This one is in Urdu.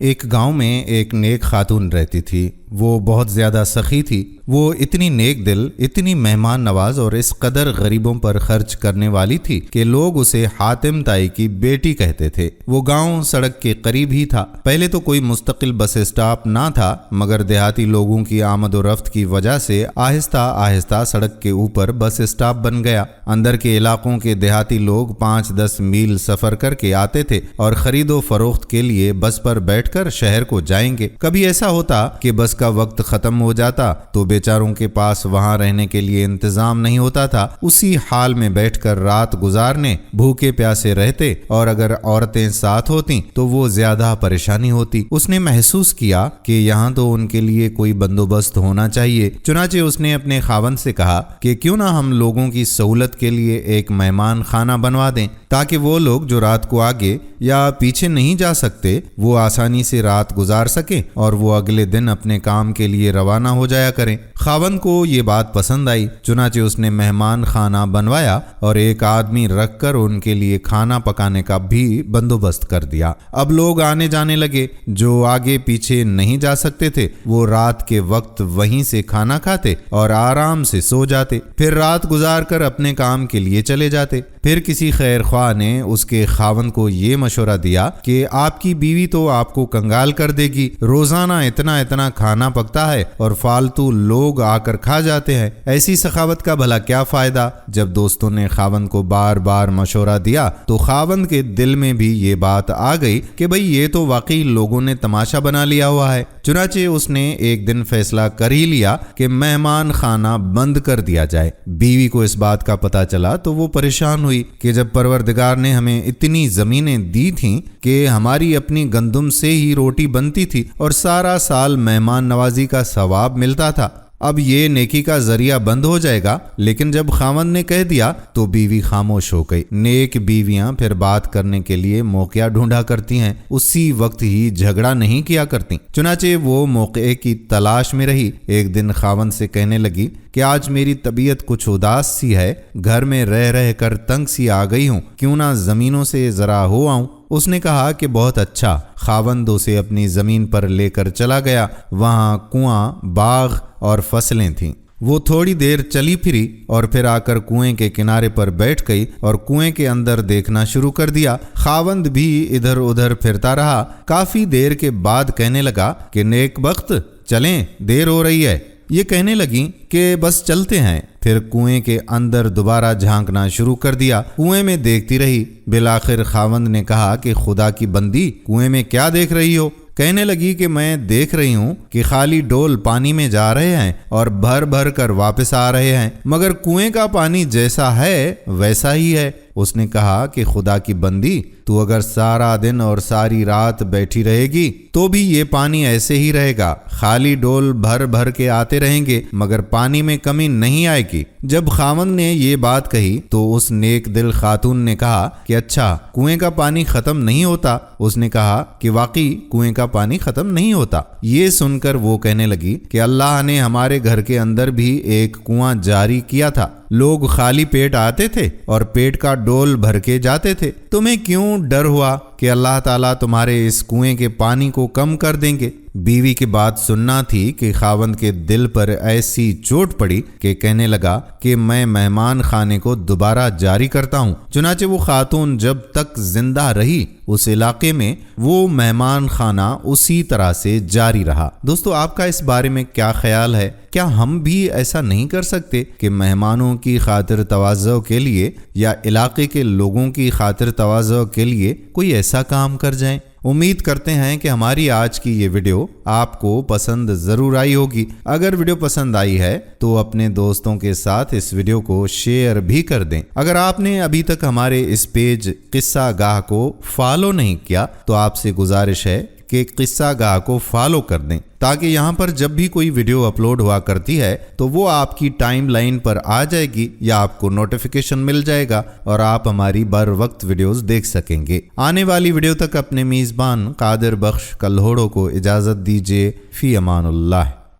ایک گاؤں میں ایک نیک خاتون رہتی تھی۔ وہ بہت زیادہ سخی تھی۔ وہ اتنی نیک دل، اتنی مہمان نواز اور اس قدر غریبوں پر خرچ کرنے والی تھی کہ لوگ اسے حاتم تائی کی بیٹی کہتے تھے۔ وہ گاؤں سڑک کے قریب ہی تھا۔ پہلے تو کوئی مستقل بس اسٹاپ نہ تھا، مگر دیہاتی لوگوں کی آمد و رفت کی وجہ سے آہستہ آہستہ سڑک کے اوپر بس اسٹاپ بن گیا۔ اندر کے علاقوں کے دیہاتی لوگ 5-10 میل سفر کر کے آتے تھے اور خرید و فروخت کے لیے بس پر بیٹھ کر شہر کو جائیں گے۔ کبھی ایسا ہوتا کہ بس کا وقت ختم ہو جاتا تو بیچاروں کے پاس وہاں رہنے کے لیے انتظام نہیں ہوتا تھا۔ اسی حال میں بیٹھ کر رات گزارنے، بھوکے پیاسے رہتے، اور اگر عورتیں ساتھ ہوتیں تو وہ زیادہ پریشانی ہوتی۔ اس نے محسوس کیا کہ یہاں تو ان کے لیے کوئی بندوبست ہونا چاہیے۔ چنانچہ اس نے اپنے خاوند سے کہا کہ کیوں نہ ہم لوگوں کی سہولت کے لیے ایک مہمان خانہ بنوا دیں، تاکہ وہ لوگ جو رات کو آگے یا پیچھے نہیں جا سکتے وہ آسانی سے رات گزار سکیں اور وہ اگلے دن اپنے کام کے لیے روانہ ہو جایا کریں۔ خاوند کو یہ بات پسند آئی، چنانچہ اس نے مہمان خانہ بنوایا اور ایک آدمی رکھ کر ان کے لیے کھانا پکانے کا بھی بندوبست کر دیا۔ اب لوگ آنے جانے لگے۔ جو آگے پیچھے نہیں جا سکتے تھے وہ رات کے وقت وہیں سے کھانا کھاتے اور آرام سے سو جاتے، پھر رات گزار کر اپنے کام کے لیے چلے جاتے۔ پھر کسی خیر خواہ نے اس کے خاوند کو یہ مشورہ دیا کہ آپ کی بیوی تو آپ کو کنگال کر دے گی، روزانہ اتنا کھانا پکتا ہے اور فالتو لوگ آ کر کھا جاتے ہیں، ایسی سخاوت کا بھلا کیا فائدہ؟ جب دوستوں نے خاوند کو بار بار مشورہ دیا تو خاوند کے دل میں بھی یہ بات آ گئی کہ بھئی یہ تو واقعی لوگوں نے تماشا بنا لیا ہوا ہے۔ چنانچہ اس نے ایک دن فیصلہ کر ہی لیا کہ مہمان خانہ بند کر دیا جائے۔ بیوی کو اس بات کا پتہ چلا تو وہ پریشان ہوئی کہ جب پروردگار نے ہمیں اتنی زمینیں دی تھیں کہ ہماری اپنی گندم سے ہی روٹی بنتی تھی اور سارا سال مہمان نوازی کا ثواب ملتا تھا، اب یہ نیکی کا ذریعہ بند ہو جائے گا۔ لیکن جب خاوند نے کہہ دیا تو بیوی خاموش ہو گئی۔ نیک بیویاں پھر بات کرنے کے لیے موقع ڈھونڈا کرتی ہیں، اسی وقت ہی جھگڑا نہیں کیا کرتی۔ چنانچہ وہ موقع کی تلاش میں رہی۔ ایک دن خاوند سے کہنے لگی کہ آج میری طبیعت کچھ اداس سی ہے، گھر میں رہ کر تنگ سی آ گئی ہوں، کیوں نہ زمینوں سے ذرا ہو آؤں؟ اس نے کہا کہ بہت اچھا۔ خاوند اسے اپنی زمین پر لے کر چلا گیا۔ وہاں کنواں، باغ اور فصلیں تھیں۔ وہ تھوڑی دیر چلی پھری اور پھر آ کر کنویں کے کنارے پر بیٹھ گئی اور کنویں کے اندر دیکھنا شروع کر دیا۔ خاوند بھی ادھر ادھر پھرتا رہا۔ کافی دیر کے بعد کہنے لگا کہ نیک بخت، چلیں، دیر ہو رہی ہے۔ یہ کہنے لگیں کہ بس چلتے ہیں۔ پھر کنویں کے اندر دوبارہ جھانکنا شروع کر دیا۔ کنویں میں دیکھتی رہی۔ بالآخر خاوند نے کہا کہ خدا کی بندی، کنویں میں کیا دیکھ رہی ہو؟ کہنے لگی کہ میں دیکھ رہی ہوں کہ خالی ڈول پانی میں جا رہے ہیں اور بھر بھر کر واپس آ رہے ہیں، مگر کنویں کا پانی جیسا ہے ویسا ہی ہے۔ اس نے کہا کہ خدا کی بندی، تو اگر سارا دن اور ساری رات بیٹھی رہے گی تو بھی یہ پانی ایسے ہی رہے گا، خالی ڈول بھر بھر کے آتے رہیں گے مگر پانی میں کمی نہیں آئے گی۔ جب خاوند نے یہ بات کہی تو اس نیک دل خاتون نے کہا کہ اچھا، کنویں کا پانی ختم نہیں ہوتا؟ اس نے کہا کہ واقعی کنویں کا پانی ختم نہیں ہوتا۔ یہ سن کر وہ کہنے لگی کہ اللہ نے ہمارے گھر کے اندر بھی ایک کنواں جاری کیا تھا، لوگ خالی پیٹ آتے تھے اور پیٹ کا ڈول بھر کے جاتے تھے، تمہیں کیوں ڈر ہوا کہ اللہ تعالیٰ تمہارے اس کنویں کے پانی کو کم کر دیں گے؟ بیوی کی بات سننا تھی کہ خاوند کے دل پر ایسی چوٹ پڑی کہ کہنے لگا کہ میں مہمان خانے کو دوبارہ جاری کرتا ہوں۔ چنانچہ وہ خاتون جب تک زندہ رہی اس علاقے میں وہ مہمان خانہ اسی طرح سے جاری رہا۔ دوستو، آپ کا اس بارے میں کیا خیال ہے؟ کیا ہم بھی ایسا نہیں کر سکتے کہ مہمانوں کی خاطر تواضع کے لیے یا علاقے کے لوگوں کی خاطر تواضع کے لیے کوئی ایسا کام کر جائیں؟ امید کرتے ہیں کہ ہماری آج کی یہ ویڈیو آپ کو پسند ضرور آئی ہوگی۔ اگر ویڈیو پسند آئی ہے تو اپنے دوستوں کے ساتھ اس ویڈیو کو شیئر بھی کر دیں۔ اگر آپ نے ابھی تک ہمارے اس پیج قصہ گاہ کو فالو نہیں کیا تو آپ سے گزارش ہے کہ قصہ گاہ کو فالو کر دیں، تاکہ یہاں پر جب بھی کوئی ویڈیو اپلوڈ ہوا کرتی ہے تو وہ آپ کی ٹائم لائن پر آ جائے گی یا آپ کو نوٹیفیکیشن مل جائے گا اور آپ ہماری بر وقت ویڈیوز دیکھ سکیں گے۔ آنے والی ویڈیو تک اپنے میزبان قادر بخش کلہوڑوں کو اجازت دیجیے۔ فی امان اللہ۔